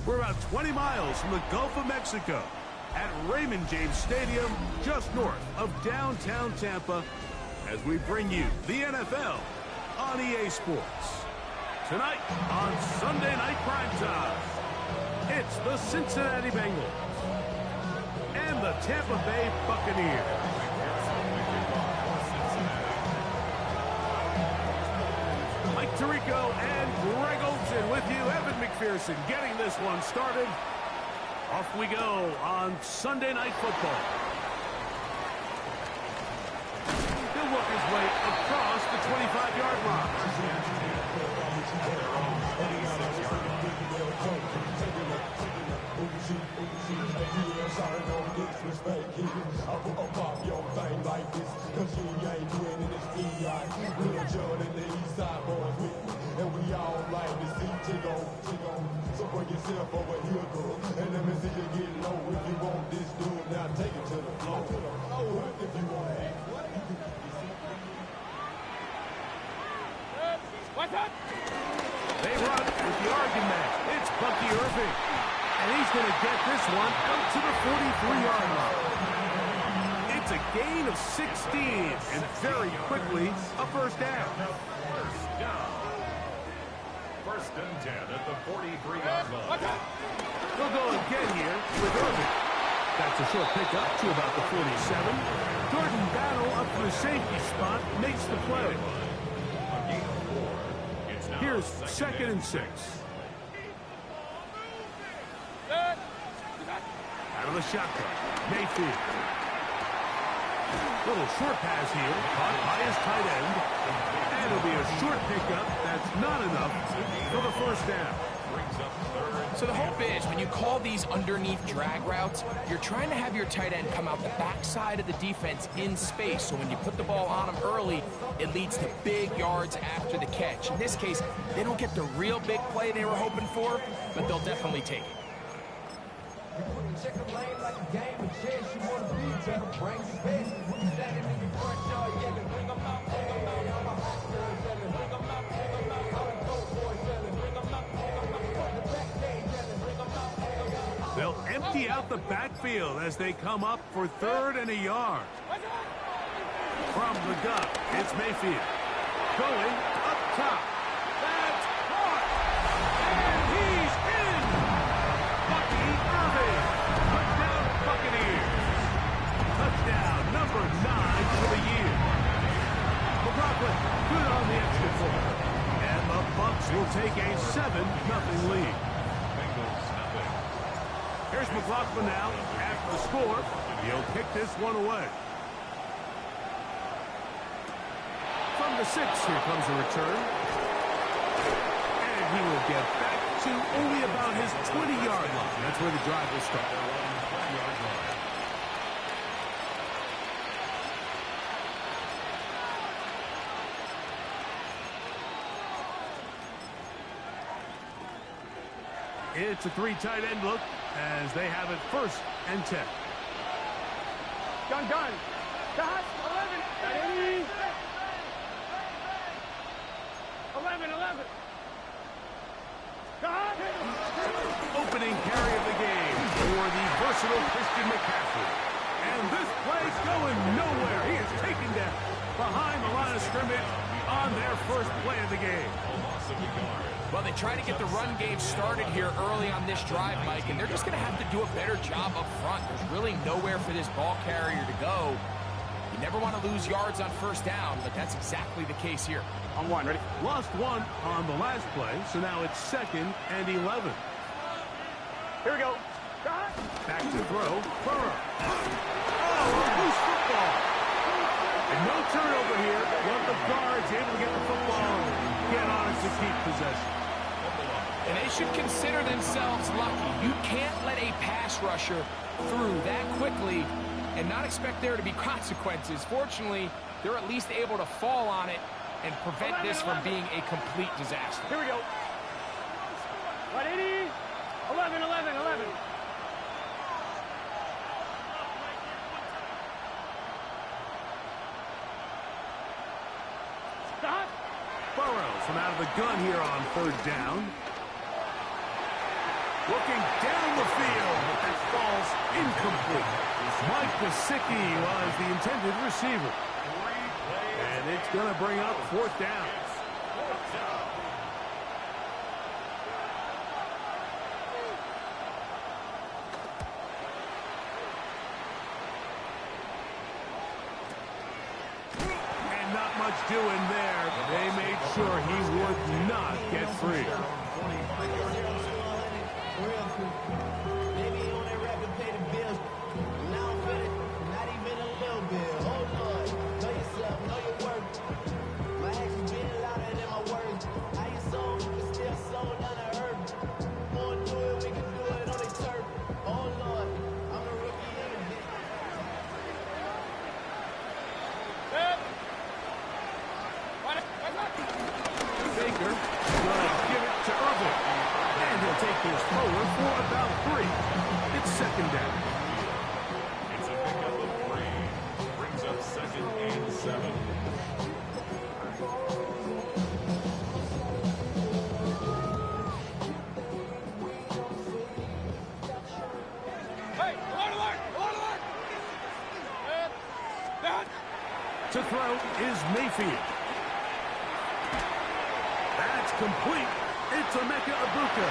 We're about 20 miles from the Gulf of Mexico at Raymond James Stadium, just north of downtown Tampa, as we bring you the NFL on EA Sports. Tonight on Sunday Night Primetime, it's the Cincinnati Bengals and the Tampa Bay Buccaneers. Mike Tirico and Greg Olsen with you. Evan McPherson getting this one started. Off we go on Sunday Night Football. He'll work his way across the 25-yard line. And we all like to see Tigo. So bring yourself over here, girl. And let me see you get low. If you want this dude, now take it to the floor. If you want to act. What's up? They run with the argument. It's Bucky Irving. And he's going to get this one up to the 43-yard line. It's a gain of 16. And very quickly, a first down. First down. First and 10 at the 43-yard line. We'll go again here with Irving. That's a short pickup to about the 47. Jordan Battle up to the safety spot, makes the play. Here's second and 6. Out of the shotgun, Mayfield. Little short pass here, caught by his tight end. And it'll be a short pickup. That's not enough for the first down. So the hope is when you call these underneath drag routes, you're trying to have your tight end come out the backside of the defense in space. So when you put the ball on him early, it leads to big yards after the catch. In this case, they don't get the real big play they were hoping for, but they'll definitely take it. They'll empty out the backfield as they come up for third and a yard. From the gun, it's Mayfield. Going up top. That's caught. And he's in. Bucky Irving. Touchdown Buccaneers. Touchdown number 9 for the year. McLaughlin, good on the extra point. And the Bucs will take a 7-0 lead. Here's McLaughlin now after the score. He'll kick this one away. From the 6, here comes a return. And he will get back to only about his 20-yard line. That's where the drive will start. It's a 3 tight end look as they have it first and 10. Gun. Dot. 11. 11. Dot. Opening carry of the game for the versatile Christian McCaffrey. And this play's going nowhere. He is taken down behind the line of scrimmage on their first play of the game. Well, they try to get the run game started here early on this drive, Mike, and they're just going to have to do a better job up front. There's really nowhere for this ball carrier to go. You never want to lose yards on first down, but that's exactly the case here. On 1, ready? Lost 1 on the last play, so now it's 2nd and 11. Here we go. Dot. Back to throw. Burrow. Oh, a loose football. And no turnover here. But the guards able to get the football and get on it to keep possession. And they should consider themselves lucky. You can't let a pass rusher through that quickly and not expect there to be consequences. Fortunately, they're at least able to fall on it and prevent this from being a complete disaster. Here we go. 180. 11. Stop. Burrow from out of the gun here on 3rd down. Looking down the field, but that falls incomplete. Mike Gesicki was the intended receiver. And it's going to bring up 4th down. And not much doing there. They made sure he would not get free. Take this forward for about 3. It's 2nd down. It's a pickup of 3. Brings up 2nd and 7. Hey, alert! To throw is Mayfield. That's complete. It's Emeka Egbuka.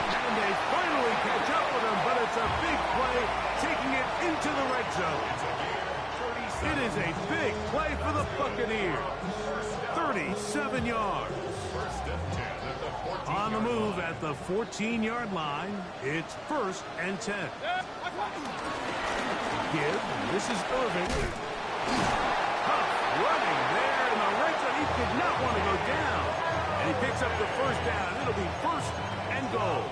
And they finally catch up with him, but it's a big play, taking it into the red zone. It is a big play for the Buccaneers. 37 yards. On the move at the 14-yard line, it's 1st and 10. Give, this is Irving. Tough running there in the red zone. He did not want to go down. And he picks up the 1st down. It'll be 1st and goal.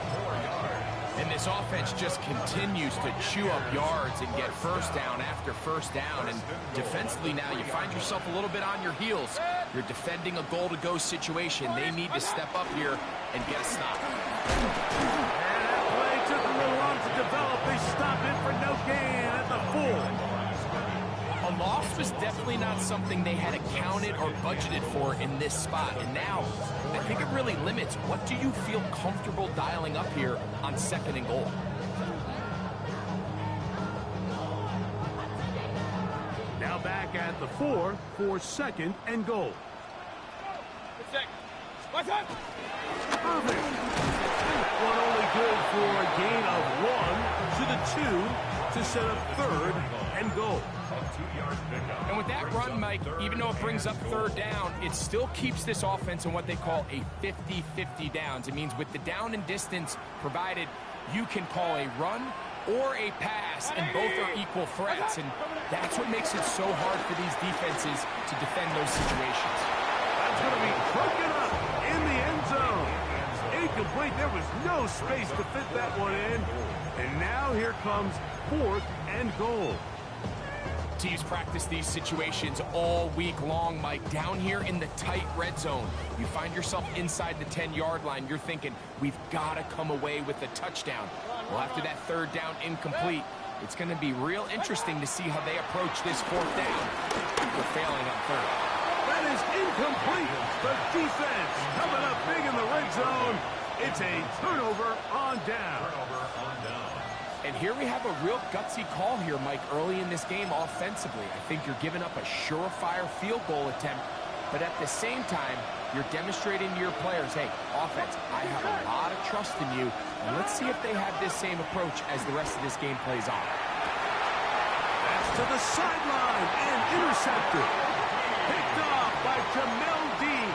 And this offense just continues to chew up yards and get 1st down after 1st down. And defensively now, you find yourself a little bit on your heels. You're defending a goal-to-go situation. They need to step up here and get a stop. And that play took a little long to develop. They stop it for no gain at the 4. A loss was definitely not something they had accounted or budgeted for in this spot. And now, I think it really limits what do you feel comfortable dialing up here on 2nd and goal. Now back at the 4 for 2nd and goal. Irving. That one only good for a gain of 1 to the 2 to set up 3rd and goal. And with that run, Mike, even though it brings up 3rd down, it still keeps this offense in what they call a 50-50 downs. It means with the down and distance provided, you can call a run or a pass, and both are equal threats. And that's what makes it so hard for these defenses to defend those situations. That's going to be broken up in the end zone. Incomplete. There was no space to fit that one in. And now here comes 4th and goal. Teams practice these situations all week long, Mike. Down here in the tight red zone, you find yourself inside the 10-yard line. You're thinking, we've got to come away with a touchdown. Well, after that 3rd down incomplete, it's going to be real interesting to see how they approach this 4th down after failing on 3rd. That is incomplete. The defense coming up big in the red zone. It's a turnover on down. And here we have a real gutsy call here, Mike, early in this game offensively. I think you're giving up a surefire field goal attempt, but at the same time, you're demonstrating to your players, hey, offense, I have a lot of trust in you, and let's see if they have this same approach as the rest of this game plays on. That's to the sideline and intercepted. Picked off by Jamel Dean.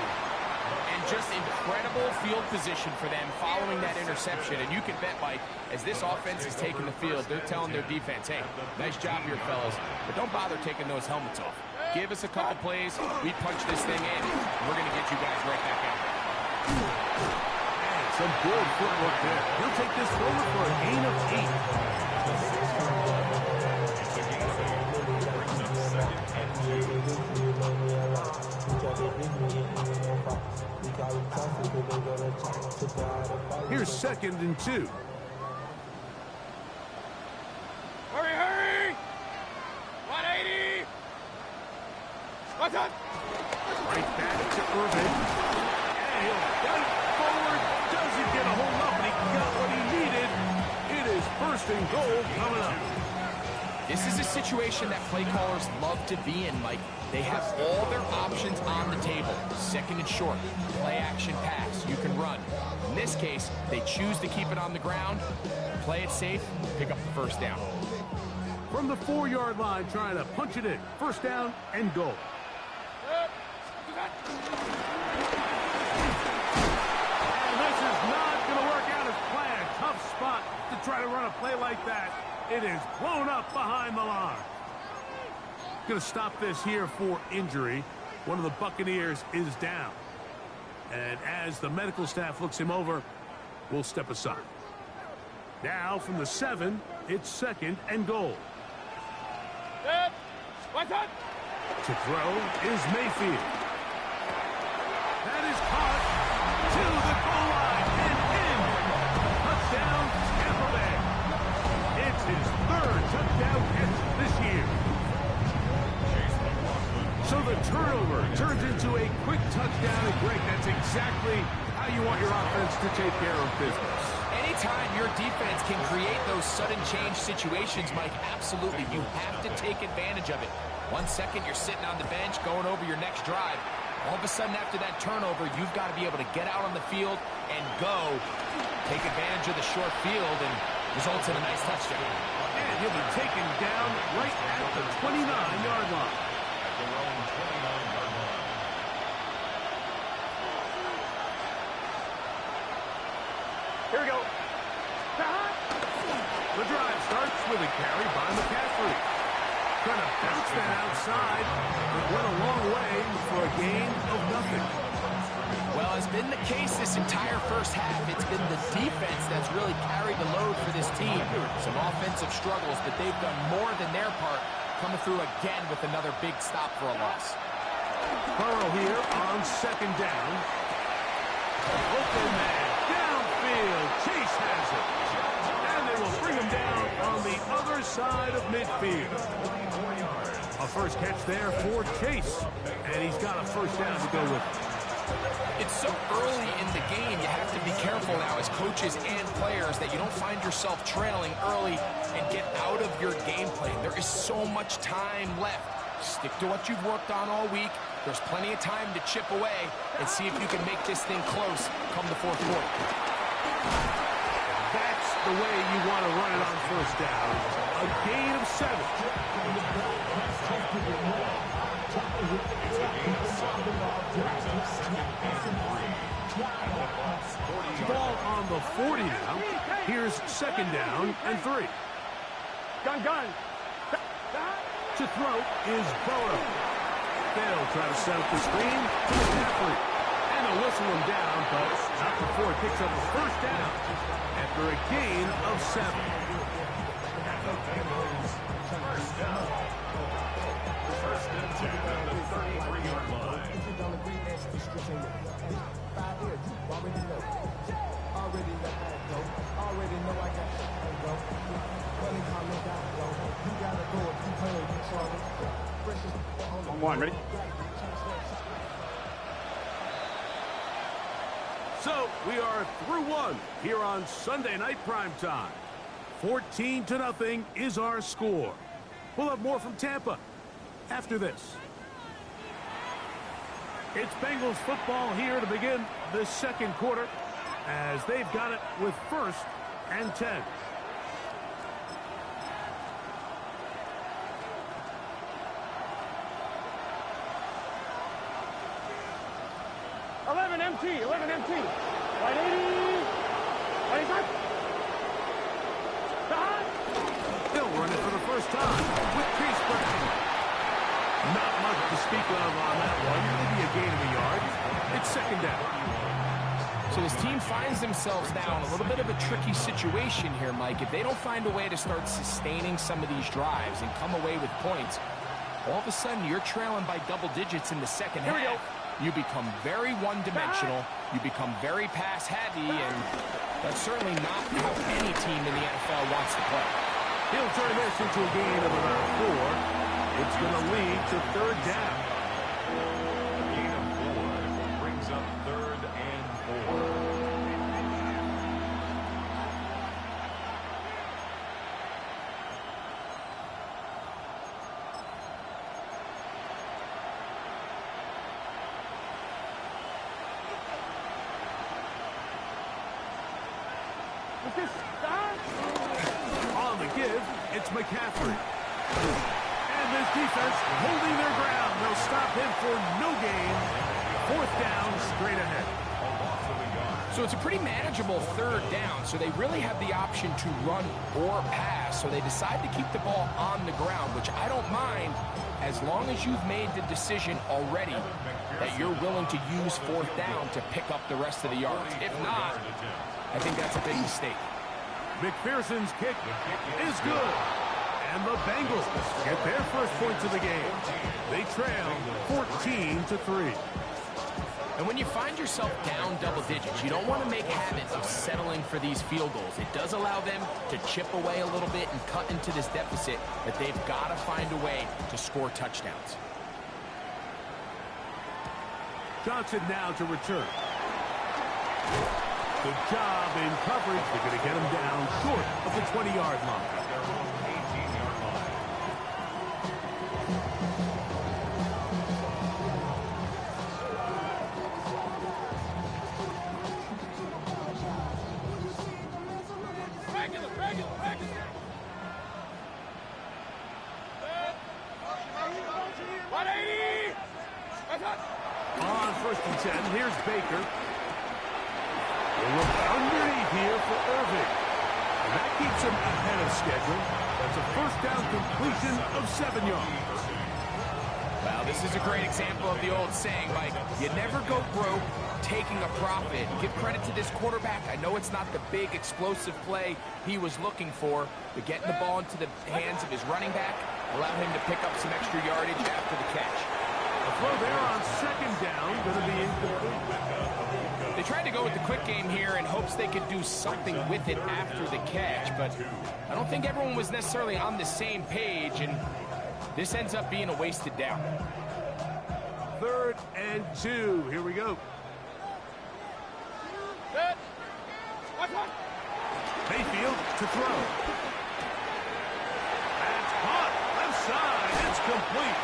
And just incredible field position for them following that interception. And you can bet, Mike, as this offense is taking the field, they're telling their defense, hey, nice job here, fellas, but don't bother taking those helmets off. Give us a couple plays, we punch this thing in, and we're going to get you guys right back out. And some good footwork there. He'll take this forward for a gain of 8. Here's 2nd and 2. Hurry! 180! What's up? Right back to Irving. And he'll fight forward. Doesn't get First and goal coming up. This is a situation that play callers love to be in, Mike. They have all their options on the table. Second and short, play action pass, you can run. In this case, they choose to keep it on the ground, play it safe, pick up the first down. From the 4-yard line, trying to punch it in. First down and goal. And this is not going to work out as planned. Tough spot to try to run a play like that. It is blown up behind the line. Going to stop this here for injury. One of the Buccaneers is down. And as the medical staff looks him over, we'll step aside. Now from the 7, it's second and goal. To throw is Mayfield. That is caught to the goal line and in. Touchdown, Tampa Bay. It's his 3rd touchdown catch this year. So the turnover turns into a quick touchdown. And Greg, that's exactly how you want your offense to take care of business. Anytime your defense can create those sudden change situations, Mike, absolutely, you have to take advantage of it. 1 second, you're sitting on the bench going over your next drive. All of a sudden, after that turnover, you've got to be able to get out on the field and go. Take advantage of the short field and results in a nice touchdown. And he'll be taken down right at the 29-yard line. Their own 29-yard line. Here we go. The drive starts with a carry by McCaffrey. Trying to bounce that outside. It went a long way for a gain of nothing. Well, as been the case this entire first half, it's been the defense that's really carried the load for this team. Some offensive struggles, but they've done more than their part, coming through again with another big stop for a loss. Burrow here on second down. Open man downfield. Chase has it. And they will bring him down on the other side of midfield. A first catch there for Chase. And he's got a first down to go with. It's so early in the game, you have to be careful now as coaches and players that you don't find yourself trailing early and get out of your game plan. There is so much time left. Stick to what you've worked on all week. There's plenty of time to chip away and see if you can make this thing close come the fourth quarter. That's the way you want to run it on first down. A gain of 7. It's a gain of 7. Brings up second and 3. Ball on the 40 now. Here's second down and 3. Gun. To throw is Burrow. They'll try to set up the screen to McCaffrey. And they'll whistle him down, but not before it picks up a first down after a gain of 7. First down. First and 10 at the 33-yard line. One, ready? So we are through one here on Sunday Night Primetime. 14-0 is our score. We'll have more from Tampa after this. It's Bengals football here to begin the second quarter as they've got it with first and 10. MT. Right 80. Right side. They'll run it for the first time with crease breaking. Not much to speak of on that one. Maybe a gain of a yard. It's second down. So this team finds themselves now in a little bit of a tricky situation here, Mike. If they don't find a way to start sustaining some of these drives and come away with points, all of a sudden you're trailing by double digits in the second half. You become very one-dimensional. You become very pass-heavy, and that's certainly not how any team in the NFL wants to play. He'll turn this into a gain of about 4. It's going to lead to third down. Gain of 4 brings up third and 4. give. It's McCaffrey. And this defense holding their ground. They'll stop him for no gain. Fourth down, straight ahead. So it's a pretty manageable third down, so they really have the option to run or pass, so they decide to keep the ball on the ground, which I don't mind as long as you've made the decision already that you're willing to use fourth down to pick up the rest of the yards. If not, I think that's a big mistake. McPherson's kick is good. And the Bengals get their first points of the game. They trail 14-3. And when you find yourself down double digits, you don't want to make habit of settling for these field goals. It does allow them to chip away a little bit and cut into this deficit, but they've got to find a way to score touchdowns. Johnson now to return. Good job in coverage. They're going to get him down short of the 20-yard line. On first and 10, here's Baker. We'll look underneath here for Irving. And that keeps him ahead of schedule. That's a first down completion of 7 yards. Well, this is a great example of the old saying, Mike. You never go broke taking a profit. Give credit to this quarterback. I know it's not the big explosive play he was looking for, but getting the ball into the hands of his running back allowed him to pick up some extra yardage after the catch. A throw there on second down, going to be incomplete. They tried to go with the quick game here in hopes they could do something with it after the catch, but I don't think everyone was necessarily on the same page, and this ends up being a wasted down. 3rd and 2. Here we go. Mayfield to throw. That's caught. Left side. It's complete.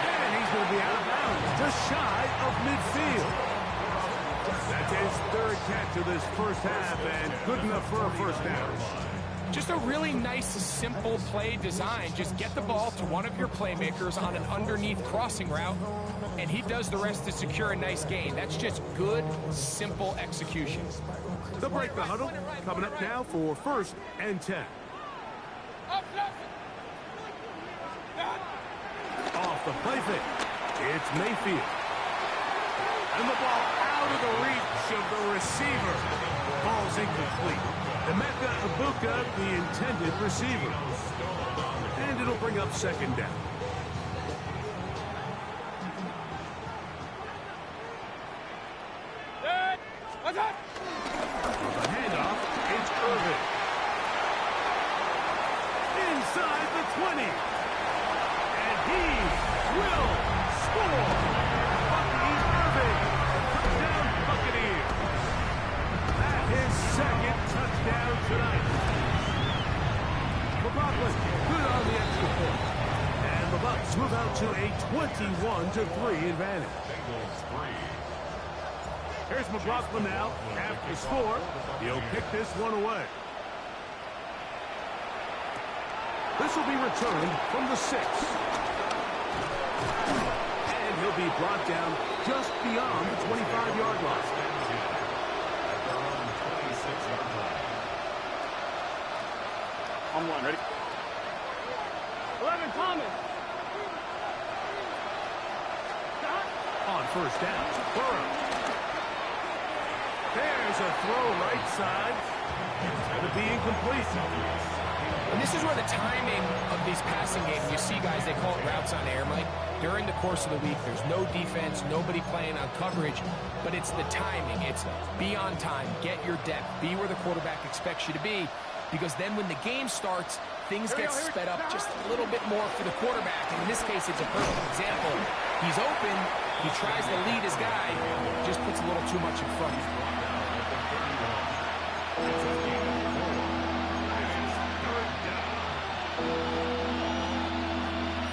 And he's going to be out of bounds, just shy of midfield. That's his 3rd catch of this first half, and good enough for a first down. Just a really nice, simple play design. Just get the ball to one of your playmakers on an underneath crossing route, and he does the rest to secure a nice gain. That's just good, simple execution. They'll break the huddle. Coming up now for 1st and 10. Off the play fake. It's Mayfield. And the ball out of the reach of the receiver. Ball's incomplete. Emeka Ibuka, the intended receiver. And it'll bring up 2nd down. The handoff, it's Irving. Inside the 20. And he will score. Bucky Irving, touchdown Buccaneers. That is 2nd touchdown tonight. McLaughlin, good on the extra point. And the Bucs move out to a 21-3 advantage. Here's McLaughlin now. After the score, he'll kick this one away. This will be returned from the 6. And he'll be brought down just beyond the 25-yard line. On 1, ready? 11, Thomas. On first down, Burrow. There's a throw right side. It's going to be incomplete. And this is where the timing of these passing games, you see guys, they call it routes on air, Mike. During the course of the week, there's no defense, nobody playing on coverage, but it's the timing. It's be on time, get your depth, be where the quarterback expects you to be, because then when the game starts, things get sped up just a little bit more for the quarterback. And in this case, it's a perfect example. He's open, he tries to lead his guy, just puts a little too much in front.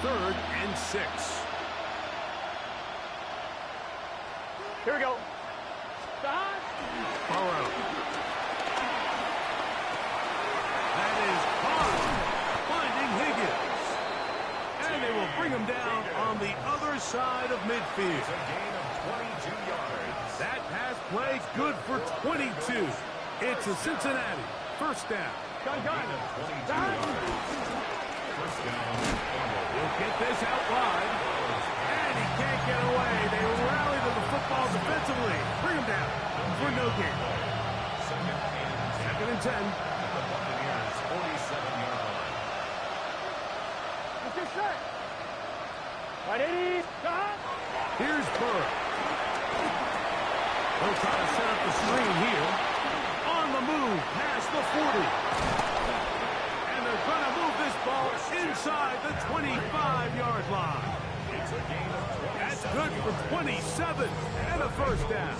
3rd and 6. Here we go. Burrow. That is caught. bring him down on the other side of midfield. It's a gain of 22 yards. That pass play good for 22. It's a Cincinnati first down. Gun. 22 yards. First down. He'll get this out wide. And he can't get away. They rally to the football defensively. Bring him down for no gain. Second and 10. At the Buccaneers' 47-yard line. Let's get set. Right, 80. Here's Burrow. They'll try to set up the screen here. On the move, past the 40. And they're going to move this ball inside the 25-yard line. It's a gain of 27. That's good for 27 and a first down.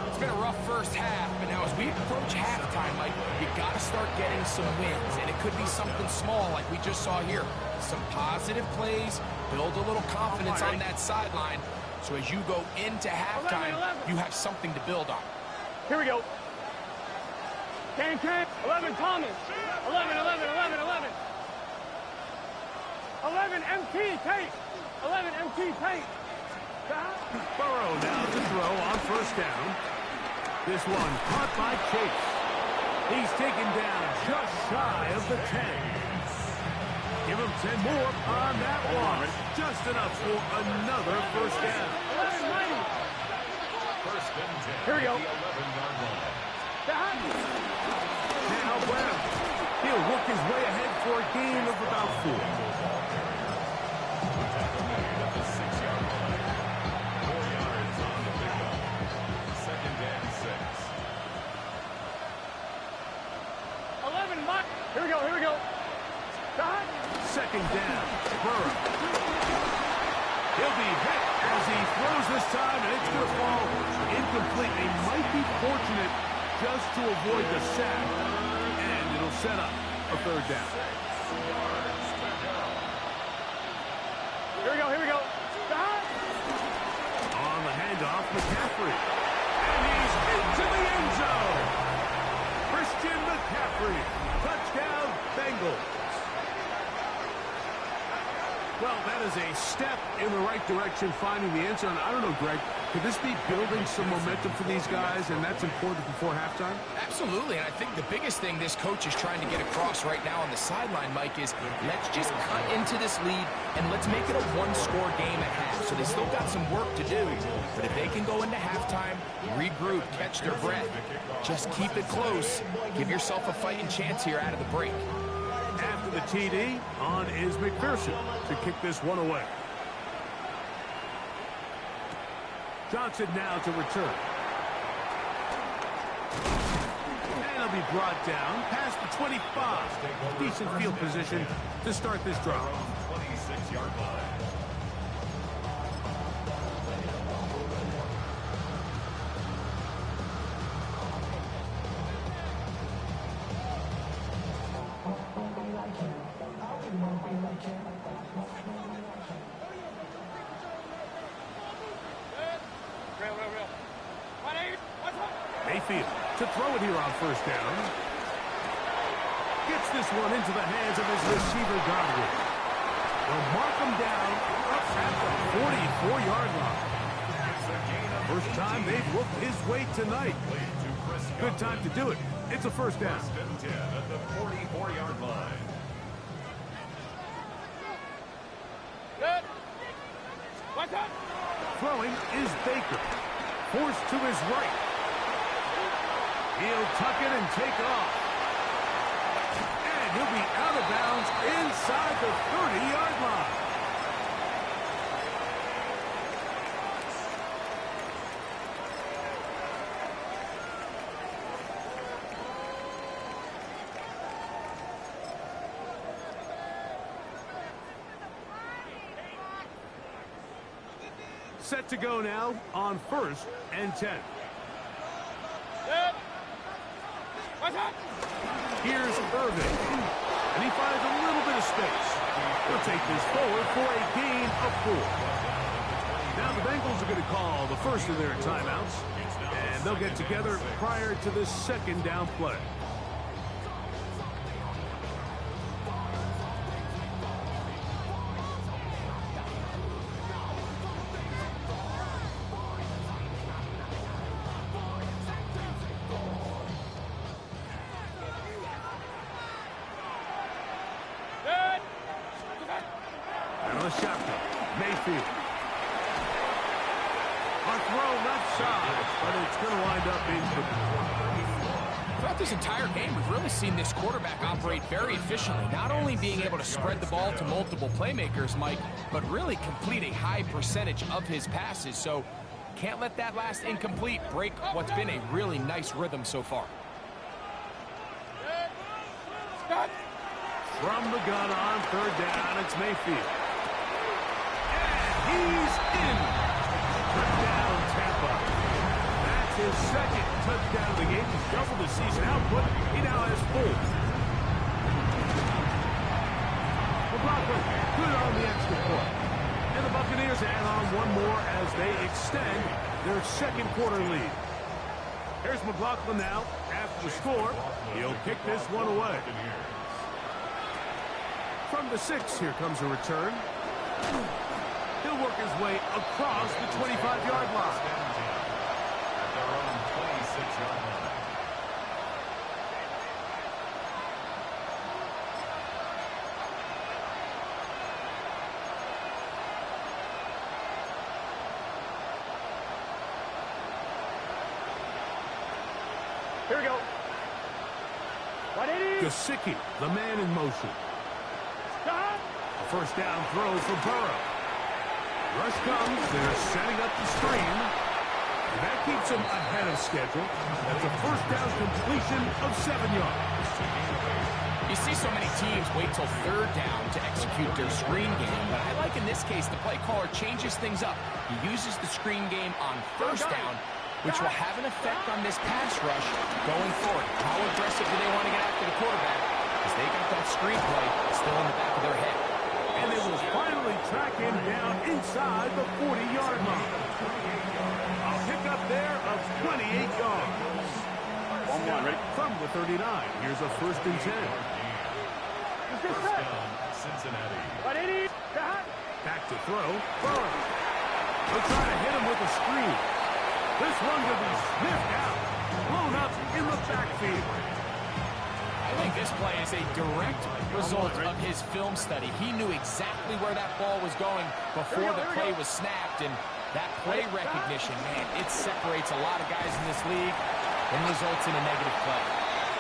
It's been a rough first half, but now as we approach halftime, Mike, you got to start getting some wins, and it could be something small like we just saw here. Some positive plays, build a little confidence on that sideline, so as you go into halftime, you have something to build on. Here we go. Can. 11, Thomas. 11. 11, MT, Tate. 11, MT, Tate. Burrow now to throw on first down. This one caught by Chase. He's taken down just shy of the 10. Give him 10 more on that one. Just enough for another first down. 11, Mighty. First and 10. Here we go. The 11-yard line. Now Brown. He'll work his way ahead for a gain of about 4. At the 6-yard line. 4 yards on the pickup. Second and 6. 11, Mike. Here we go. Second down. Burrow. He'll be hit as he throws this time, and it's going to fall incomplete. They might be fortunate just to avoid the sack, and it'll set up a third down. Here we go. On the handoff, McCaffrey. And he's into the end zone. Christian McCaffrey. Touchdown, Bengals. Well, that is a step in the right direction, finding the end zone. I don't know, Greg, could this be building some momentum for these guys, and that's important before halftime? Absolutely, and I think the biggest thing this coach is trying to get across right now on the sideline, Mike, is let's just cut into this lead and let's make it a one-score game at half. So they still got some work to do, but if they can go into halftime, regroup, catch their breath, just keep it close, give yourself a fighting chance here out of the break. After the TD, on is McPherson to kick this one away. Johnson now to return. And he'll be brought down past the 25. Decent field position to start this drive. 26-yard line. Mayfield to throw it here on first down. Gets this one into the hands of his receiver, Godwin. They'll mark him down up at the 44-yard line. First time they've looked his way tonight. Good time to do it. It's a first down. First and 10 at the 44-yard line. Throwing is Baker. Forced to his right. He'll tuck it and take off. And he'll be out of bounds inside the 30-yard line. Set to go now on first and 10. Here's Irving. And he finds a little bit of space. He'll take this forward for a gain of 4. Now the Bengals are going to call the first of their timeouts. And they'll get together prior to the second down play. Mayfield. A throw left side, but it's going to wind up incomplete. Throughout this entire game, we've really seen this quarterback operate very efficiently, not only being able to spread the ball to multiple playmakers, Mike, but really complete a high percentage of his passes. So can't let that last incomplete break what's been a really nice rhythm so far. From the gun on third down, it's Mayfield. And he's in. Touchdown, Tampa. That's his second touchdown of the game. He's doubled the season output. He now has 4. McLaughlin, good on the extra point. And the Buccaneers add on one more as they extend their second quarter lead. Here's McLaughlin now. After the score, he'll kick this one away. From the 6, here comes a return. He'll work his way across the 25-yard line. At their own 26-yard line. Here we go. 180. Gesicki, the man in motion. Stop. A first down throw for Burrow. Rush comes. They're setting up the screen. And that keeps them ahead of schedule. That's a first down completion of 7 yards. You see so many teams wait till third down to execute their screen game, but I like in this case the play caller changes things up. He uses the screen game on first down, which will have an effect on this pass rush going forward. How aggressive do they want to get after the quarterback? Because they got that screen play still in the back of their head. And they will finally track him down inside the 40-yard line. A pickup there of 28 yards. 1-1, ready? From the 39, here's a 1st and 10. First down, Cincinnati. 180. Stop. Back to throw. Burrow. They'll try to hit him with a screen. This one will be sniffed out. Blown up in the backfield. I think this play is a direct result of his film study. He knew exactly where that ball was going before the play was snapped, and that play recognition, man, it separates a lot of guys in this league and results in a negative play.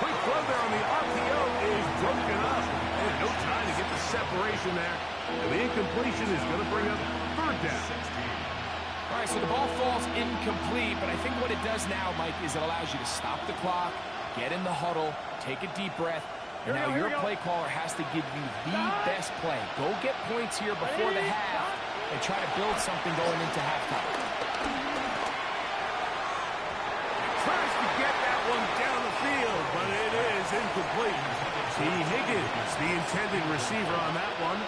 Quick throw there on the RPO is broken up. And no time to get the separation there. And the incompletion is going to bring up third down. All right, so the ball falls incomplete, but I think what it does now, Mike, is it allows you to stop the clock, get in the huddle, take a deep breath, and now your play caller has to give you the best play. Go get points here before the half and try to build something going into halftime. Tries to get that one down the field, but it is incomplete. T. Higgins, the intended receiver on that one.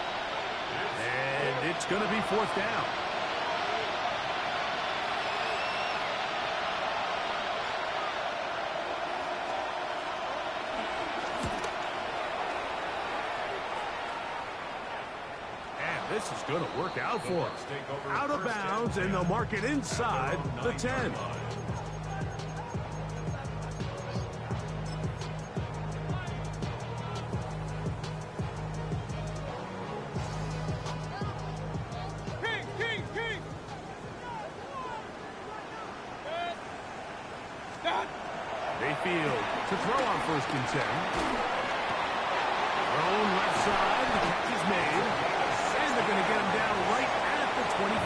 And it's going to be 4th down. This is going to work out for us. Out of bounds, and they'll mark it inside the 10. King. Stop. Mayfield to throw on 1st and 10. Thrown left side, the catch is made. They're going to get him down right at the 25.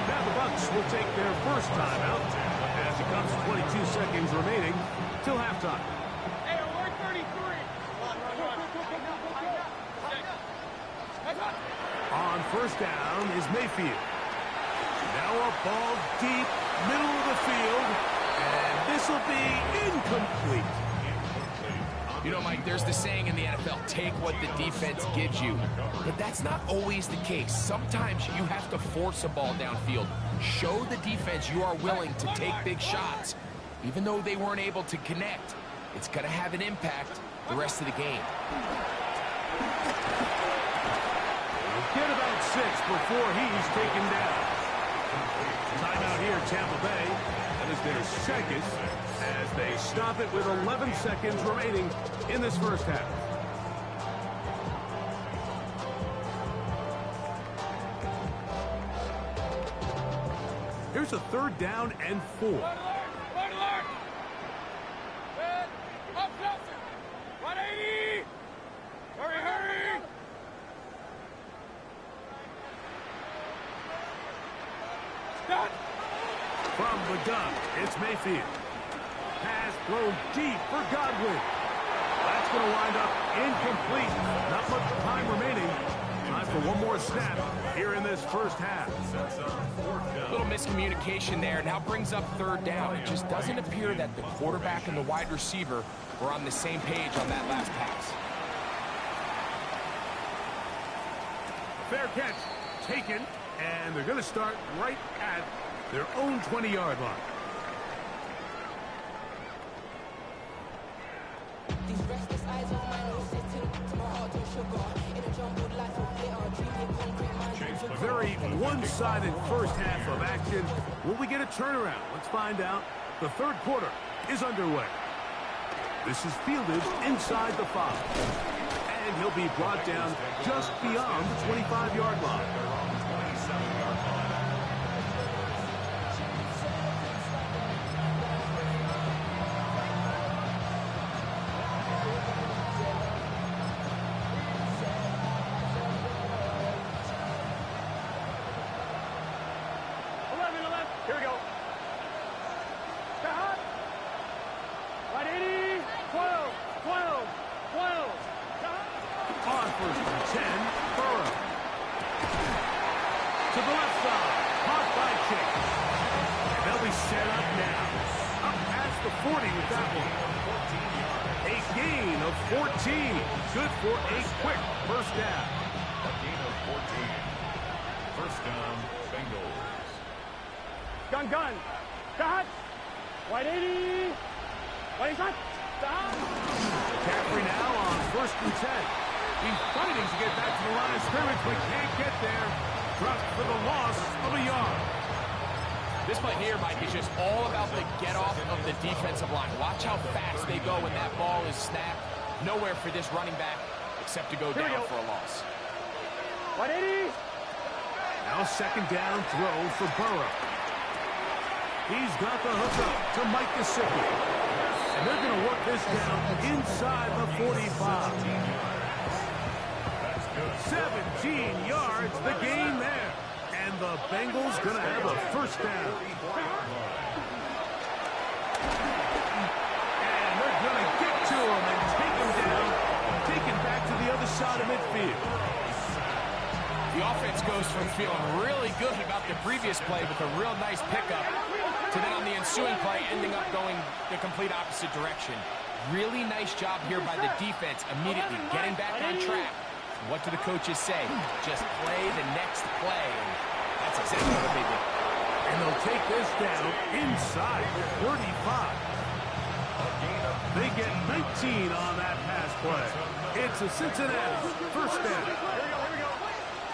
Now the Bucs will take their first timeout as it comes 22 seconds remaining till halftime. Hey, alert 33. On 1st down is Mayfield. Now a ball deep, middle of the field, and this will be incomplete. You know, Mike, there's the saying in the NFL, take what the defense gives you. But that's not always the case. Sometimes you have to force a ball downfield. Show the defense you are willing to take big shots. Even though they weren't able to connect, it's going to have an impact the rest of the game. We'll get about 6 before he's taken down. Timeout here, Tampa Bay. That is their second as they stop it with 11 seconds remaining in this first half. Here's a 3rd down and 4. Red alert! Red, up, Johnson! 180! Hurry, hurry! Stop! From the gun, it's Mayfield. Pass thrown deep for Godwin. That's going to wind up incomplete. Not much time remaining. Time for one more snap here in this first half. A little miscommunication there. Now brings up 3rd down. It just doesn't appear that the quarterback and the wide receiver were on the same page on that last pass. Fair catch taken, and they're going to start right at their own 20-yard line. These restless eyes of mine will sitting to my heart and sugar. In a jumbled life of glitter, dreaming concrete minds. A very one-sided first half of action. Will we get a turnaround? Let's find out. The 3rd quarter is underway. This is fielded inside the 5. And he'll be brought down just beyond the 25-yard line. Here we go. Cut. 180. 12. 12. 12. On 1st and 10, Burrow. To the left side. Caught by Chase. And they'll be set up now. Up past the 40 with that one. A gain of 14. Good for a quick first down. A gain of 14. First down, Bengals. Gun, gun. Cut. 180. What is that? Stop. McCaffrey now on 1st and 10. He's fighting to get back to the line of scrimmage, but can't get there. Dropped for the loss of a yard. This play here, Mike, is just all about the get-off of the defensive line. Watch how fast they go when that ball is snapped. Nowhere for this running back except to go down for a loss. 180. Now 2nd down throw for Burrow. He's got the hookup to Mike Gesicki. And they're going to work this down inside the 45. 17 yards, the gain there. And the Bengals going to have a first down. And they're going to get to him and take him down. Take him back to the other side of midfield. The offense goes from feeling really good about the previous play with a real nice pickup to then on the ensuing play ending up going the complete opposite direction. Really nice job here by the defense immediately getting back on track. What do the coaches say? Just play the next play. And that's exactly what they did. And they'll take this down inside the 35. They get 19 on that pass play. It's a Cincinnati first down.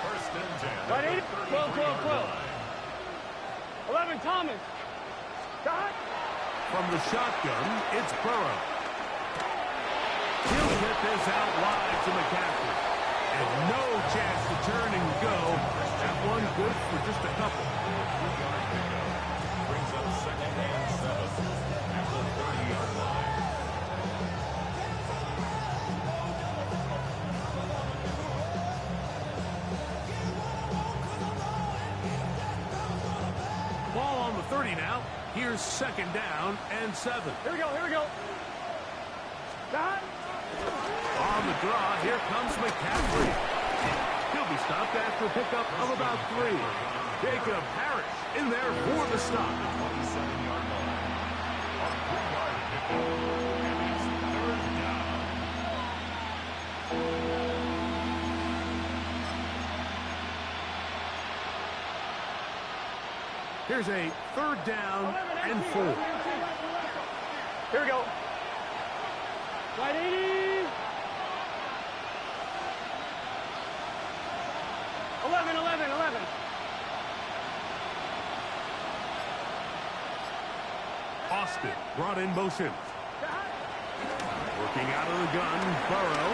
First and 10. 180. 12, 12, 12. 11, Thomas. Cut. From the shotgun, it's Burrow. He'll get this out wide to McCaffrey. And no chance to turn and go. That one good for just a couple. Brings up 2nd and 7 at the 30-yard line. Ball on the 30 now. Here's 2nd down and 7. Here we go, here we go. Cut. On the draw, here comes McCaffrey. He'll be stopped after a pickup of about 3. Jacob Harris in there for the stop. 27-yard line. On 3-yard pickup. And it's 3rd down. Here's a 3rd down and 4. Here we go. 180. 11, 11, 11. Austin brought in motion. Working out of the gun, Burrow.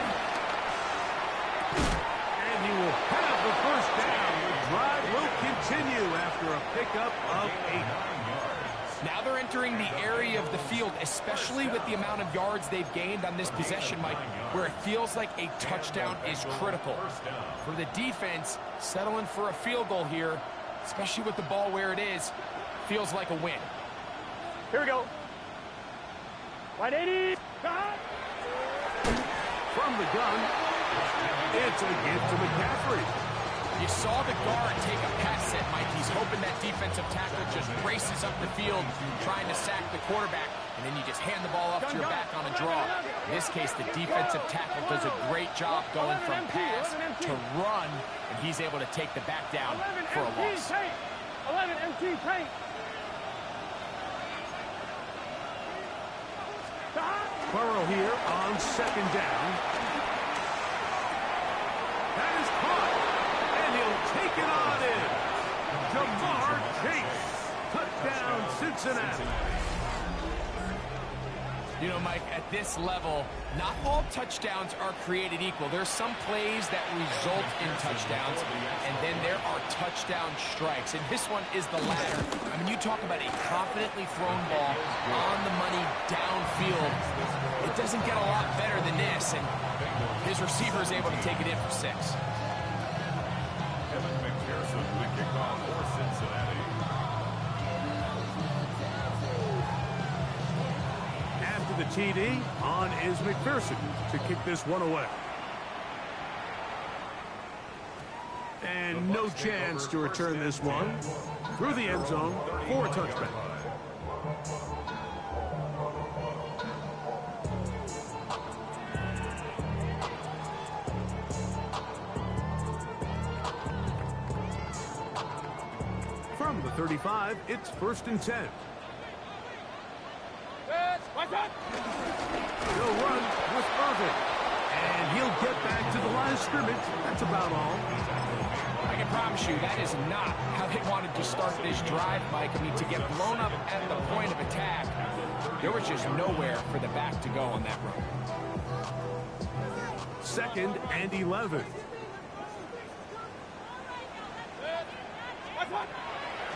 And he will have the first down. The drive will continue after a pickup of 8. Now they're entering the area of the field, especially with the amount of yards they've gained on this possession, Mike, where it feels like a touchdown is critical. For the defense, settling for a field goal here, especially with the ball where it is, feels like a win. Here we go. 180. From the gun, it's a gift to McCaffrey. You saw the guard take a pass set, Mike. He's hoping that defensive tackle just races up the field, trying to sack the quarterback, and then you just hand the ball off to your back on a draw. In this case, the defensive tackle does a great job going from pass to run, and he's able to take the back down for a loss. 11 MT tank. Burrow here on second down. That is caught, and he'll take it on in. Jamar Chase, touchdown Cincinnati. You know, Mike, at this level, not all touchdowns are created equal. There's some plays that result in touchdowns, and then there are touchdown strikes. And this one is the latter. I mean, you talk about a confidently thrown ball on the money downfield. It doesn't get a lot better than this, and his receiver is able to take it in for 6. Kevin McPherson with kickoff for Cincinnati. After the TD, on is McPherson to kick this one away. And no chance to return this one through the end zone for a touchback. From the 35, it's 1st and 10. He'll run with Irvin, and he'll get back to the line of scrimmage. That's about all. I can promise you that is not how they wanted to start this drive, Mike. I mean, to get blown up at the point of attack, there was just nowhere for the back to go on that run. 2nd and 11.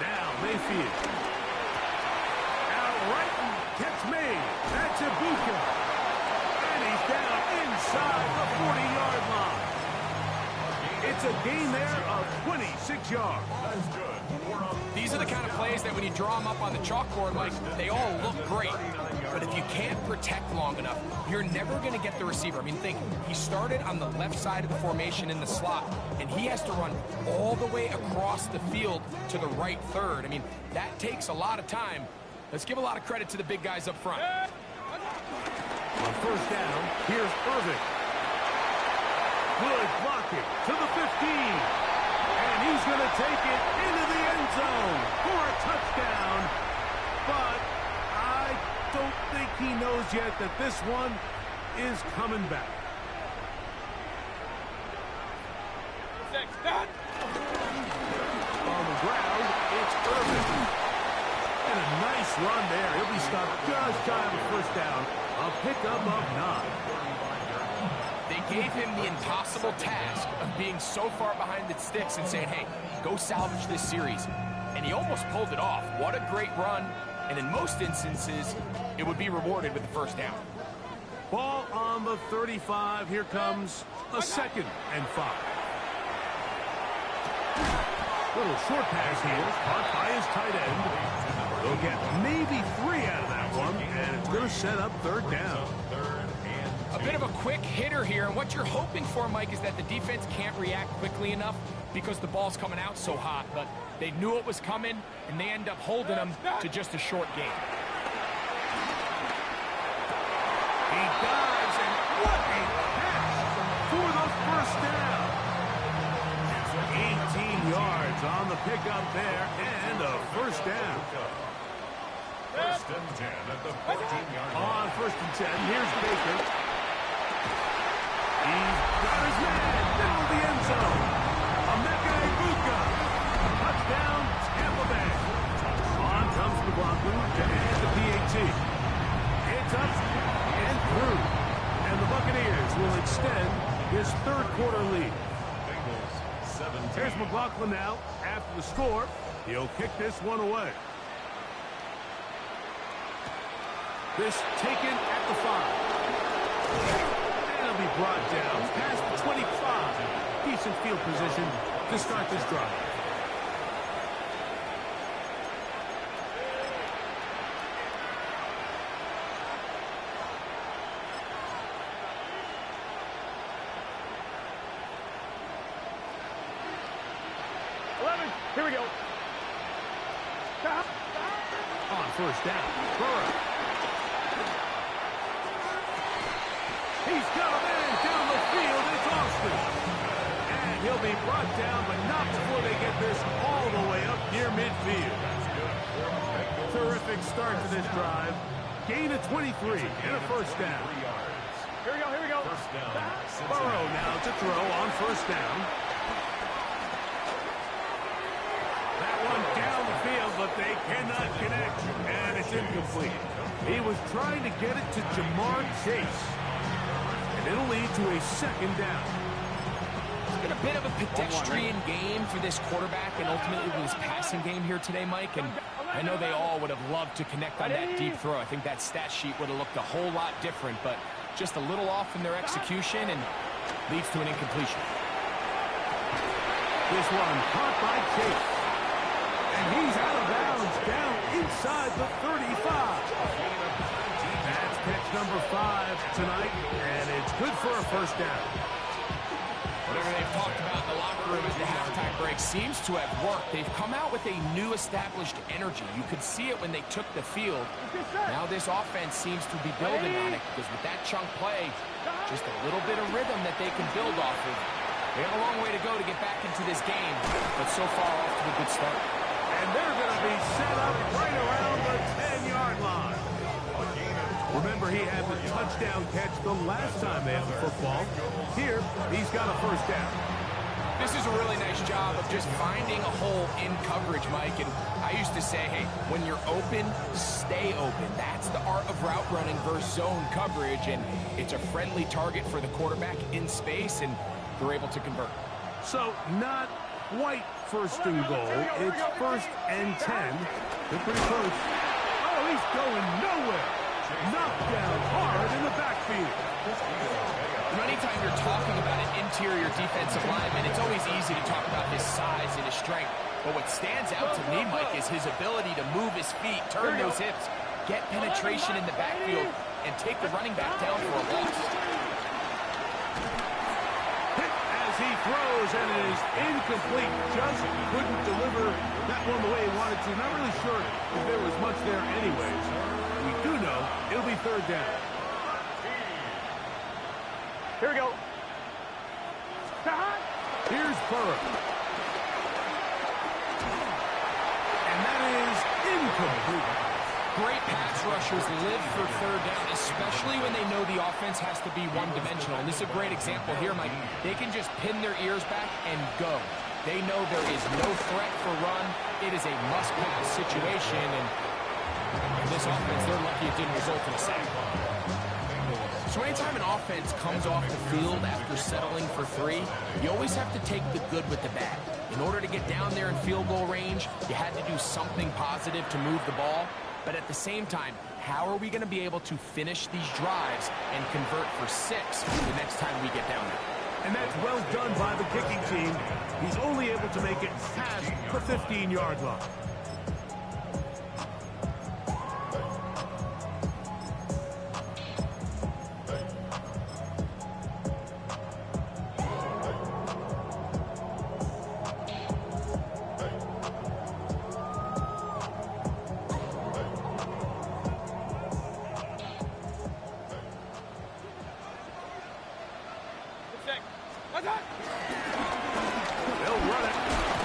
Now Mayfield. Out right and gets made. That's Ibuka. And he's down inside the 40-yard line. It's a gain there of 26 yards. These are the kind of plays that when you draw them up on the chalkboard, Mike, they all look great. But if you can't protect long enough, you're never going to get the receiver. I mean, think, he started on the left side of the formation in the slot, and he has to run all the way across the field to the right third. I mean, that takes a lot of time. Let's give a lot of credit to the big guys up front. On 1st down, here's Irvin. Good blocking to the 15. And he's going to take it into the end zone for a touchdown. But I don't think he knows yet that this one is coming back. On the ground, it's Irvin. And a nice run there. He'll be stopped just shy of a 1st down. A pickup of 9. They gave him the impossible task of being so far behind the sticks and saying, hey, go salvage this series. And he almost pulled it off. What a great run. And in most instances, it would be rewarded with the 1st down. Ball on the 35. Here comes a 2nd and 5. Little short pass here, caught by his tight end. They'll get maybe 3 out of that one, and it's going to set up 3rd down. A bit of a quick hitter here, and what you're hoping for, Mike, is that the defense can't react quickly enough because the ball's coming out so hot, but they knew it was coming, and they end up holding them to just a short gain. He dives, and what a catch for the 1st down. 18 yards on the pickup there, and a 1st down. 1st and 10 at the 14-yard line. On 1st and 10, here's Baker. He's got his man, middle of the end zone. Emeka Ibuka. Touchdown, Tampa Bay. On comes McLaughlin to add the PAT. It's up and through. And the Buccaneers will extend his 3rd quarter lead. Bengals 17. Here's McLaughlin now. After the score, he'll kick this one away. This taken at the 5. And it'll be brought down past the 25. Decent field position to start this drive. Here we go. On first down, Burrow. He's got a man down the field. It's Austin. And he'll be brought down, but not before they get this all the way up near midfield. Terrific start to this drive. Gain of 23 and a first down. Here we go, here we go. First down. Burrow now to throw on first down. That one down the field, but they cannot connect, and it's incomplete. He was trying to get it to Jamar Chase, and it'll lead to a second down. It's been a bit of a pedestrian game for this quarterback and ultimately this passing game here today, Mike, and I know they all would have loved to connect on that deep throw. I think that stat sheet would have looked a whole lot different, but just a little off in their execution and leads to an incompletion. This one caught by Chase. And he's out of bounds, down inside the 35. That's catch number 5 tonight, and it's good for a first down. Whatever they've talked about in the locker room at the halftime break seems to have worked. They've come out with a new established energy. You could see it when they took the field. Now this offense seems to be building on it because with that chunk play, just a little bit of rhythm that they can build off of. They have a long way to go to get back into this game, but so far off to a good start. And they're going to be set up right around the 10-yard line. Remember, he had the touchdown catch the last time they had the football. Here, he's got a first down. This is a really nice job of just finding a hole in coverage, Mike. And I used to say, hey, when you're open, stay open. That's the art of route running versus zone coverage. And it's a friendly target for the quarterback in space, and they're able to convert. So, not quite first and goal. It's first and 10. They're pretty close. Oh, he's going nowhere. Knocked down hard in the backfield. Anytime you're talking about an interior defensive lineman, it's always easy to talk about his size and his strength. But what stands out to me, Mike, is his ability to move his feet, turn those hips, get penetration in the backfield, and take the running back down for a loss. He throws, and it is incomplete. Just couldn't deliver that one the way he wanted to. Not really sure if there was much there anyways. We do know it'll be third down. Here we go. Here's Burrow. And that is incomplete. Great pass rushers live for third down, especially when they know the offense has to be one-dimensional. And this is a great example here, Mike. They can just pin their ears back and go. They know there is no threat for run. It is a must-pass situation, and this offense, they're lucky it didn't result in a sack. So anytime an offense comes off the field after settling for 3, you always have to take the good with the bad. In order to get down there in field goal range, you had to do something positive to move the ball. But at the same time, how are we going to be able to finish these drives and convert for 6 the next time we get down there? And that's well done by the kicking team. He's only able to make it past the 15-yard line. They'll run it.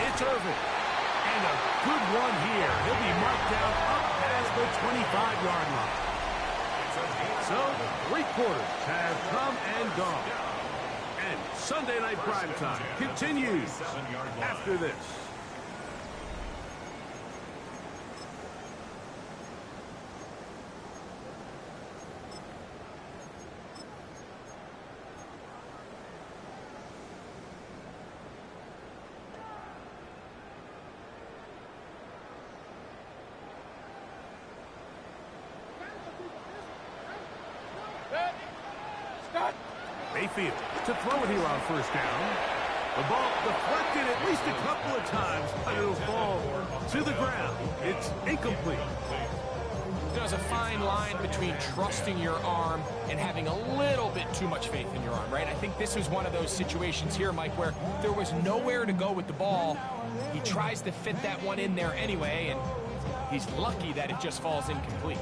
It's Irvin. And a good one here. He'll be marked down up past the 25-yard line. So, 3 quarters have come and gone. And Sunday Night Primetime continues after this. Mayfield to throw it here on first down. The ball deflected at least a couple of times, but it'll fall to the ground. It's incomplete. There's a fine line between trusting your arm and having a little bit too much faith in your arm, right? I think this was one of those situations here, Mike, where there was nowhere to go with the ball. He tries to fit that one in there anyway, and he's lucky that it just falls incomplete.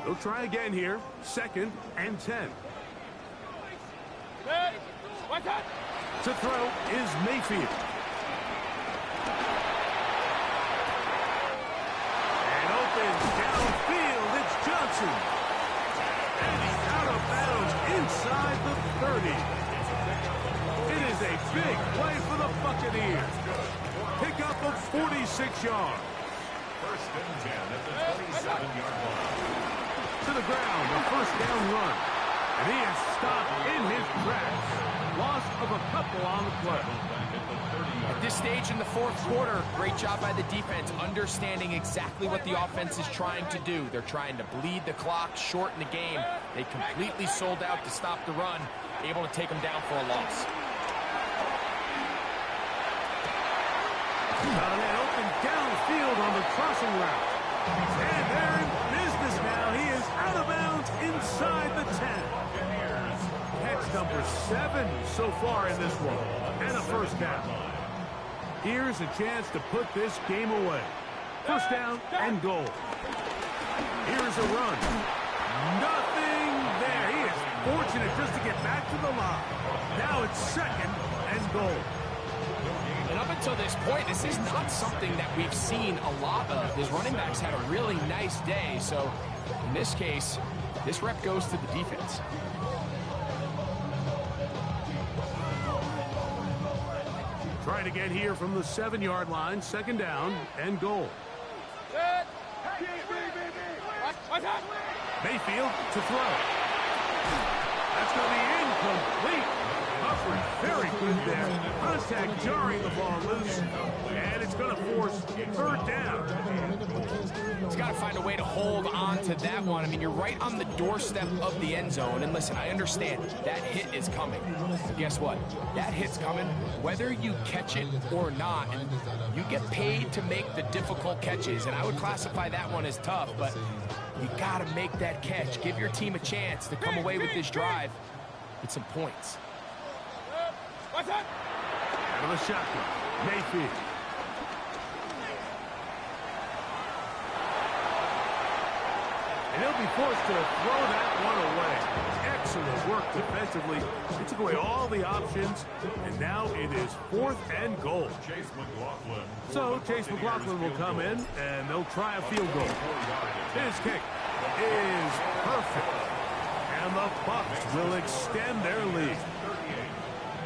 They'll try again here. 2nd and 10. To throw is Mayfield. And open downfield, it's Johnson. And he's out of bounds inside the 30. It is a big play for the Buccaneers. Pickup of 46 yards. 1st and 10 at the 27-yard line. To the ground, a first down run. And he is stopped in his tracks. Loss of a couple on the play. At this stage in the 4th quarter, great job by the defense, understanding exactly what the offense is trying to do. They're trying to bleed the clock, shorten the game. They completely sold out to stop the run, able to take them down for a loss. Got an open downfield on the crossing route. And they're in business now. He is out of bounds inside the 10. Catch number 7 so far in this one. And a first down. Here's a chance to put this game away. First down and goal. Here's a run. Nothing there. He is fortunate just to get back to the line. Now it's 2nd and goal. And up until this point, this is not something that we've seen a lot of. His running backs had a really nice day, so in this case, this rep goes to the defense. Trying again here from the 7-yard line, 2nd down and goal. Mayfield to throw. That's going to be incomplete. Coverage very good there. Contact jarring the ball loose. And it's going to force 3rd down. He's got to find a way to hold on to that one. I mean, you're right on the doorstep of the end zone. And listen, I understand that hit is coming. But guess what? That hit's coming whether you catch it or not. And you get paid to make the difficult catches. And I would classify that one as tough, but you got to make that catch. Give your team a chance to come away with this drive with some points. Out of the shotgun, Mayfield. And he'll be forced to throw that one away. Excellent work defensively. He took away all the options, and now it is 4th and goal. So Chase McLaughlin will come in, and they'll try a field goal. His kick is perfect. And the Bucs will extend their lead.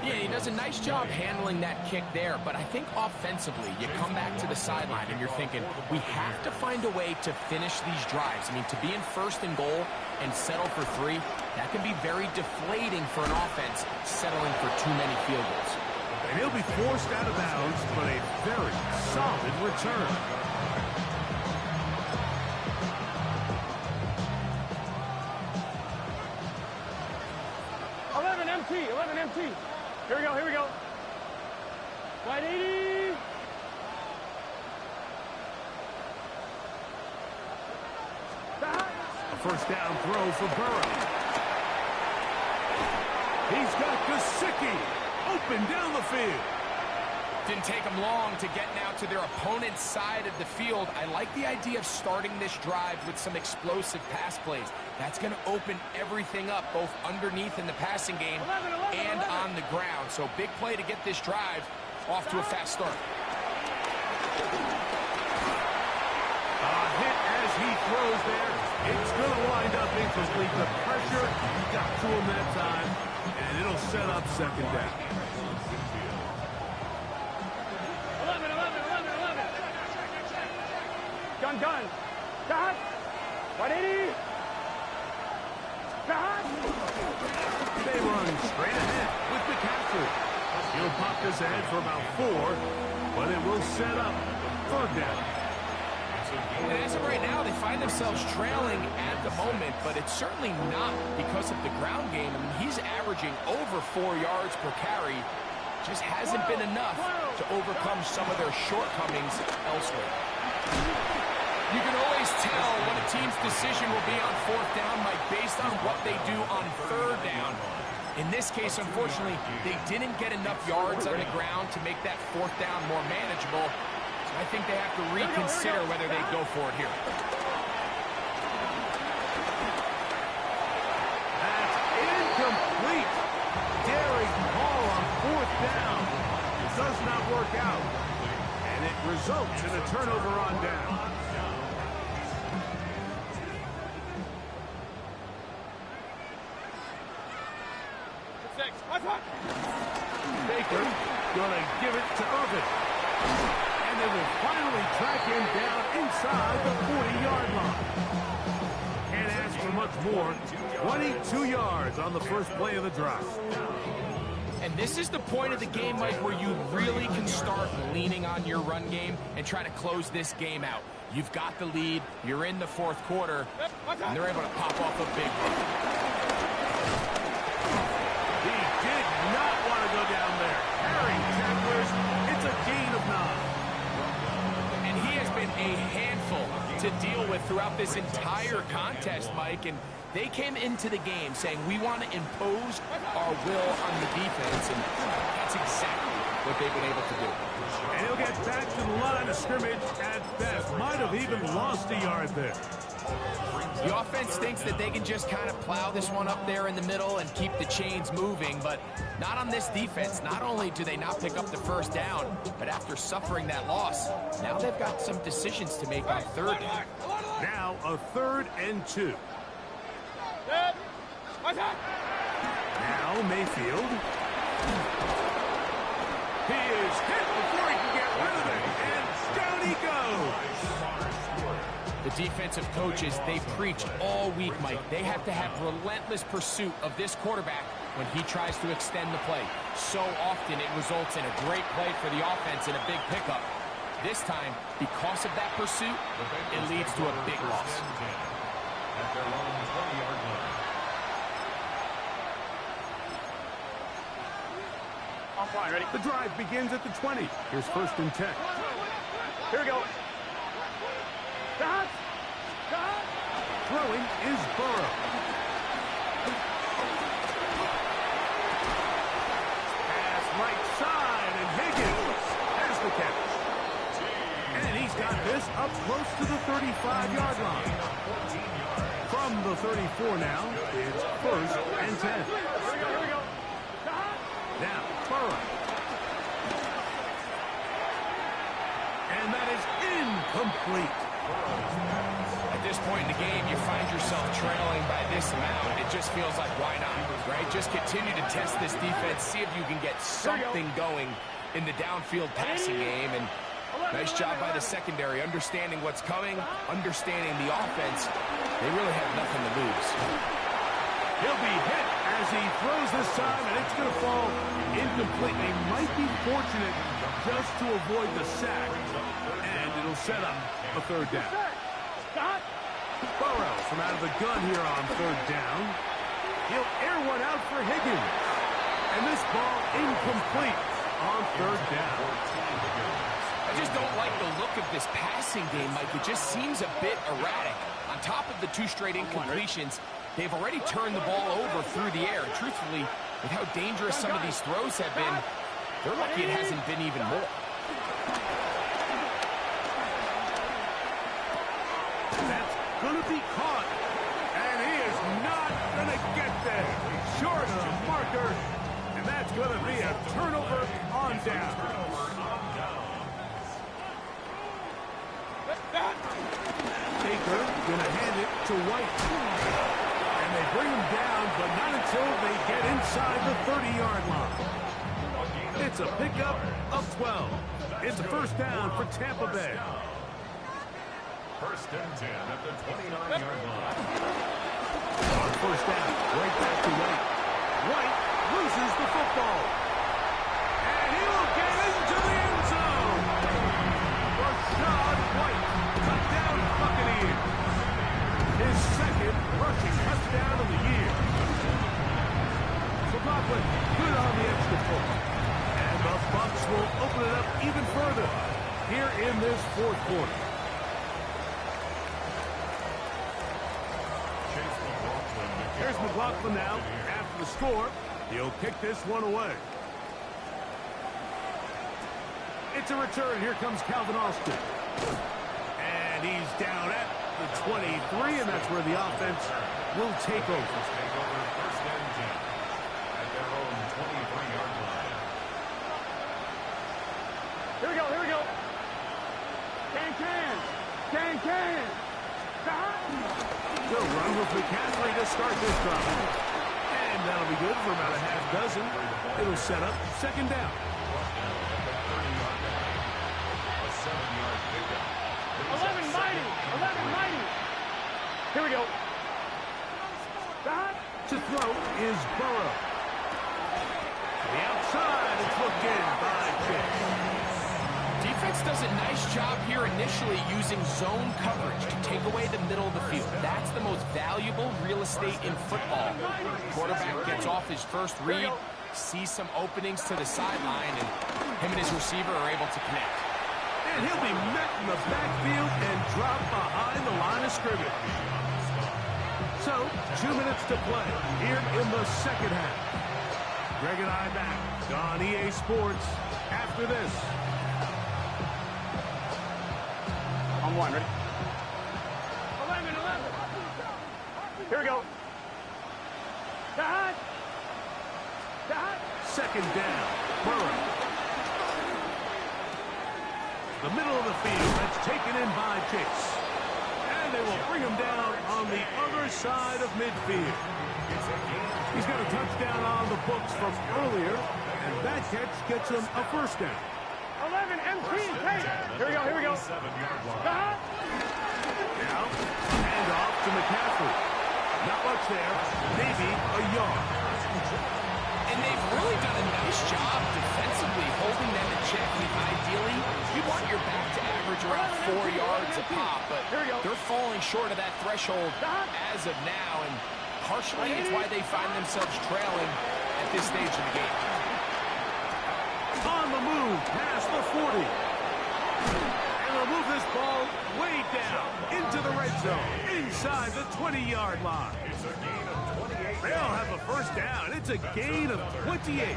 Yeah, he does a nice job handling that kick there, but I think offensively, you come back to the sideline and you're thinking, we have to find a way to finish these drives. I mean, to be in 1st and goal and settle for 3, that can be very deflating for an offense settling for too many field goals. And he'll be forced out of bounds, but a very solid return. MT. Here we go. 180. A first down throw for Burrow. He's got Gesicki open down the field. Didn't take them long to get now to their opponent's side of the field. I like the idea of starting this drive with some explosive pass plays. That's going to open everything up, both underneath in the passing game and on the ground. So big play to get this drive off to a fast start. Hit as he throws there. It's going to wind up incomplete. The pressure got to him that time, and it'll set up 2nd down. 11. Gun. Got. 180. Got. They run straight ahead with McCaffrey. He'll pop this ahead for about 4, but it will set up 3rd down. And as of right now, they find themselves trailing at the moment, but it's certainly not because of the ground game. I mean, he's averaging over 4 yards per carry. Just hasn't been enough to overcome some of their shortcomings elsewhere. You can always tell what a team's decision will be on 4th down, Mike, based on what they do on 3rd down. In this case, unfortunately, they didn't get enough yards on the ground to make that 4th down more manageable. So I think they have to reconsider whether they go for it here. That's incomplete. Daring ball on 4th down. It does not work out. And it results in a turnover on down. Baker gonna give it to Irvin. And they will finally track him down inside the 40-yard line. Can't ask for much more. 22 yards on the first play of the drive. And this is the point of the game, Mike, where you really can start leaning on your run game and try to close this game out. You've got the lead, you're in the 4th quarter, and they're able to pop off a big run. He did not want to go down there. Carrying tacklers, it's a gain of 9. And he has been a handful to deal with throughout this entire contest, Mike, and they came into the game saying, we want to impose our will on the defense, and that's exactly what they've been able to do. And he'll get back to the line of scrimmage at best. Might have even lost a yard there. The offense thinks that they can just kind of plow this one up there in the middle and keep the chains moving, but not on this defense. Not only do they not pick up the 1st down, but after suffering that loss, now they've got some decisions to make on 3rd down. Now a 3rd and 2. Now Mayfield. He is hit before he can get rid of it, and down he goes. The defensive coaches, they preach all week, Mike. They have to have relentless pursuit of this quarterback when he tries to extend the play. So often it results in a great play for the offense and a big pickup. This time, because of that pursuit, it leads to a big loss. At their own 20-yard line. I'm fine, ready? The drive begins at the 20. Here's 1st and 10. Here we go. Throwing is Burrow. Pass right side, and Higgins has the catch. And he's got this up close to the 35-yard line. From the 34 now, it's 1st and 10. Now, Burrow. And that is incomplete. At this point in the game, you find yourself trailing by this amount. It just feels like, why not, right? Just continue to test this defense, see if you can get something going in the downfield passing game. And nice job by the secondary, understanding what's coming, understanding the offense. They really have nothing to lose. He'll be hit as he throws this time, and it's going to fall incomplete. They might be fortunate just to avoid the sack, and it'll set up a 3rd down. Burrow from out of the gun here on 3rd down. He'll air one out for Higgins. And this ball incomplete on 3rd down. I just don't like the look of this passing game, Mike. It just seems a bit erratic. On top of the 2 straight incompletions, they've already turned the ball over through the air. Truthfully, with how dangerous some of these throws have been, they're lucky it hasn't been even more. That's going to be caught. And he is not going to get there. Short of the marker. And that's going to be a turnover on down. Baker going to hand it to White. And they bring him down, but not until they get inside the 30-yard line. It's a pickup of 12. It's a 1st down for Tampa Bay. 1st and 10 at the 29-yard line. On 1st down, right back to White. White loses the football. And he will get into the end zone. Rashad White, touchdown Buccaneers. His second rushing touchdown of the year. McLaughlin, good on the extra point. And the Bucs will open it up even further here in this fourth quarter. Here's McLaughlin now. After the score, he'll kick this one away. It's a return. Here comes Calvin Austin. And he's down at the 23, and that's where the offense will take over. First and 10 at their own 23-yard line. Here we go, here we go. Can. They'll run with McCaffrey to start this drive. And that'll be good for about a half dozen. It'll set up second down. A 7-yard pickup. 11 mighty. Here we go. To throw is Burrow. The outside, it's looked in by Chase. Defense does a nice job here initially using zone coverage to take away the middle of the field. That's the most valuable real estate in football. Quarterback gets off his first read, sees some openings to the sideline, and him and his receiver are able to connect. And he'll be met in the backfield and dropped behind the line of scrimmage. So, 2 minutes to play here in the second half. Greg and I back on EA Sports after this. On one, ready? 11. Here we go. Dad. Second down, Burrow. The middle of the field, that's taken in by Chase. And they will bring him down on the other side of midfield. He's got a touchdown on the books from earlier, and that catch gets him a first down. 11 MT, take. Here we go. 7-yard line. Now, hand off to McCaffrey. Not much there, maybe a yard. And they've really done a nice job defensively holding them in check. I mean, ideally, you want your back to average around 4 yards a pop, but they're falling short of that threshold as of now, and partially it's why they find themselves trailing at this stage of the game. On the move, past the 40. And they'll move this ball way down into the red zone, inside the 20-yard line. It's a gain of 28. They'll have a first down. It's a gain of 28.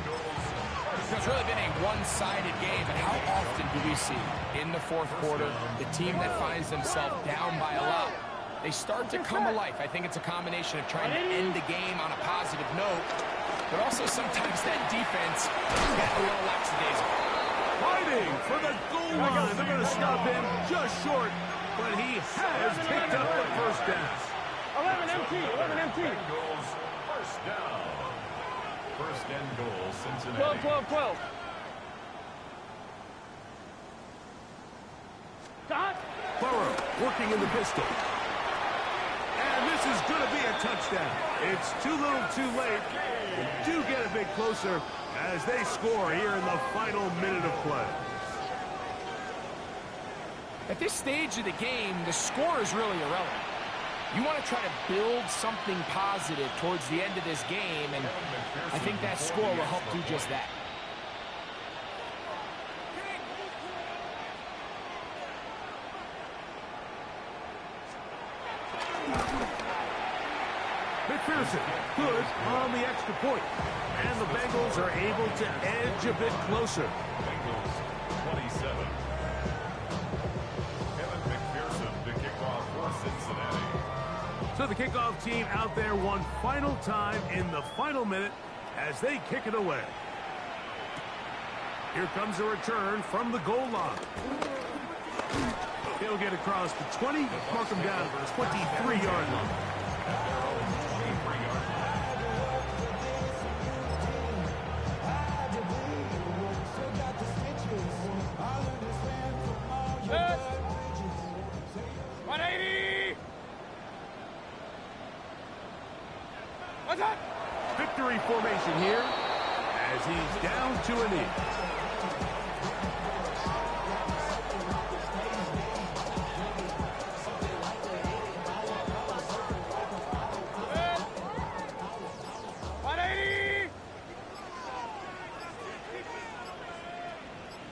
It's really been a one-sided game, but how often do we see in the fourth quarter the team that finds themselves down by a lot, they start to come alive. I think it's a combination of trying to end the game on a positive note, but also sometimes that defense get a little lackadaisical. Fighting for the goal line. They're going to stop him just short, but he has picked up the first down. 11 MT. Bengals, first down. First and goal, Cincinnati. 12. Dot. Burrow working in the pistol. And this is going to be a touchdown. It's too little too late. They do get a bit closer as they score here in the final minute of play. At this stage of the game, the score is really irrelevant. You want to try to build something positive towards the end of this game, and I think that score will help do just that. McPherson, good on the extra point. And the Bengals are able to edge a bit closer. Bengals, 27. Kevin McPherson to kick off for Cincinnati. So the kickoff team out there one final time in the final minute as they kick it away. Here comes a return from the goal line. He'll get across the 20, mark him down at the 23-yard line. Set. 180. What's that? Victory formation here. as he's down to a knee.